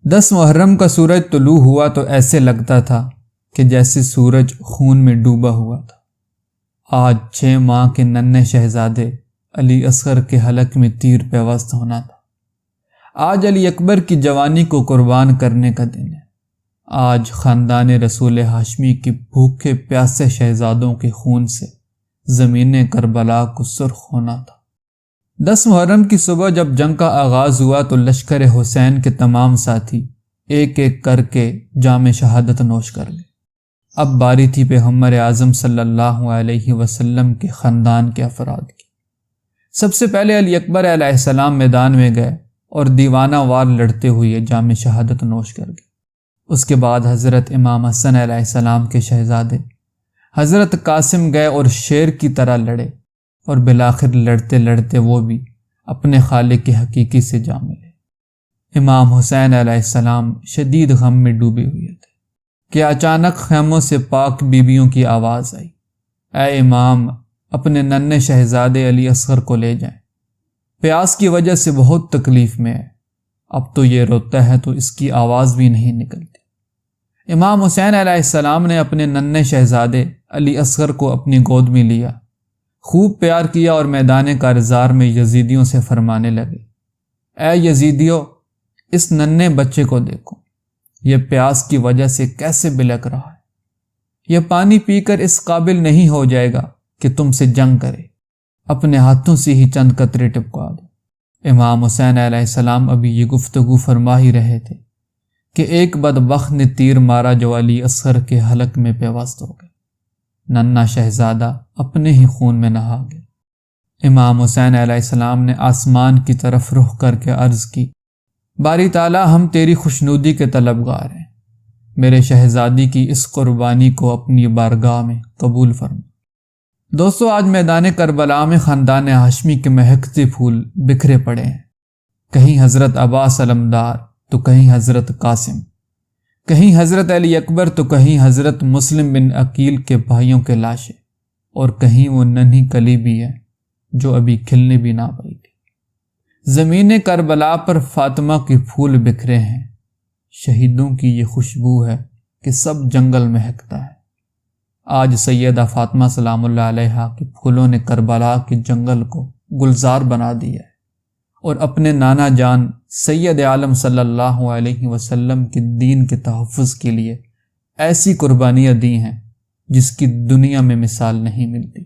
10 محرم کا سورج طلوع ہوا تو ایسے لگتا تھا کہ جیسے سورج خون میں ڈوبا ہوا تھا۔ آج 6 ماہ کے ننھے شہزادے علی اصغر کے حلق میں تیر پیوست ہونا تھا۔ آج علی اکبر کی جوانی کو قربان کرنے کا دن ہے۔ آج خاندان رسول ہاشمی کے بھوکے پیاسے شہزادوں کے خون سے زمین کربلا کو سرخ ہونا تھا۔ 10 محرم کی صبح جب جنگ کا آغاز ہوا تو لشکر حسین کے تمام ساتھی ایک ایک کر کے جام شہادت نوش کر گئے۔ اب باری تھی پیغمبر اعظم صلی اللہ علیہ وسلم کے خاندان کے افراد کی۔ سب سے پہلے علی اکبر علیہ السلام میدان میں گئے اور دیوانہ وار لڑتے ہوئے جام شہادت نوش کر گئے۔ اس کے بعد حضرت امام حسن علیہ السلام کے شہزادے حضرت قاسم گئے اور شیر کی طرح لڑے، اور بالآخر لڑتے لڑتے وہ بھی اپنے خالق کے حقیقی سے جا ملے۔ امام حسین علیہ السلام شدید غم میں ڈوبے ہوئے تھے کہ اچانک خیموں سے پاک بیبیوں کی آواز آئی، اے امام، اپنے ننھے شہزادے علی اصغر کو لے جائیں، پیاس کی وجہ سے بہت تکلیف میں ہے، اب تو یہ روتا ہے تو اس کی آواز بھی نہیں نکلتی۔ امام حسین علیہ السلام نے اپنے ننھے شہزادے علی اصغر کو اپنی گود میں لیا، خوب پیار کیا اور میدان کارزار میں یزیدیوں سے فرمانے لگے، اے یزیدیوں، اس ننھے بچے کو دیکھو، یہ پیاس کی وجہ سے کیسے بلک رہا ہے، یہ پانی پی کر اس قابل نہیں ہو جائے گا کہ تم سے جنگ کرے، اپنے ہاتھوں سے ہی چند قطرے ٹپکا دو۔ امام حسین علیہ السلام ابھی یہ گفتگو فرما ہی رہے تھے کہ ایک بدبخت نے تیر مارا جو علی اصغر کے حلق میں پیوست ہو گیا۔ ننھا شہزادہ اپنے ہی خون میں نہا گیا۔ امام حسین علیہ السلام نے آسمان کی طرف رخ کر کے عرض کی، باری تعالیٰ، ہم تیری خوشنودی کے طلبگار ہیں، میرے شہزادی کی اس قربانی کو اپنی بارگاہ میں قبول فرما۔ دوستو، آج میدان کربلا میں خاندان ہاشمی کے مہکتے پھول بکھرے پڑے ہیں، کہیں حضرت عباس علمدار تو کہیں حضرت قاسم، کہیں حضرت علی اکبر تو کہیں حضرت مسلم بن عقیل کے بھائیوں کے لاشیں، اور کہیں وہ ننھی کلی بھی ہے جو ابھی کھلنے بھی نہ پائی تھی۔ زمین کربلا پر فاطمہ کے پھول بکھرے ہیں، شہیدوں کی یہ خوشبو ہے کہ سب جنگل مہکتا ہے۔ آج سیدہ فاطمہ سلام اللہ علیہا کے پھولوں نے کربلا کے جنگل کو گلزار بنا دیا ہے، اور اپنے نانا جان سید عالم صلی اللہ علیہ وسلم کے دین کے تحفظ کے لیے ایسی قربانیاں دی ہیں جس کی دنیا میں مثال نہیں ملتی۔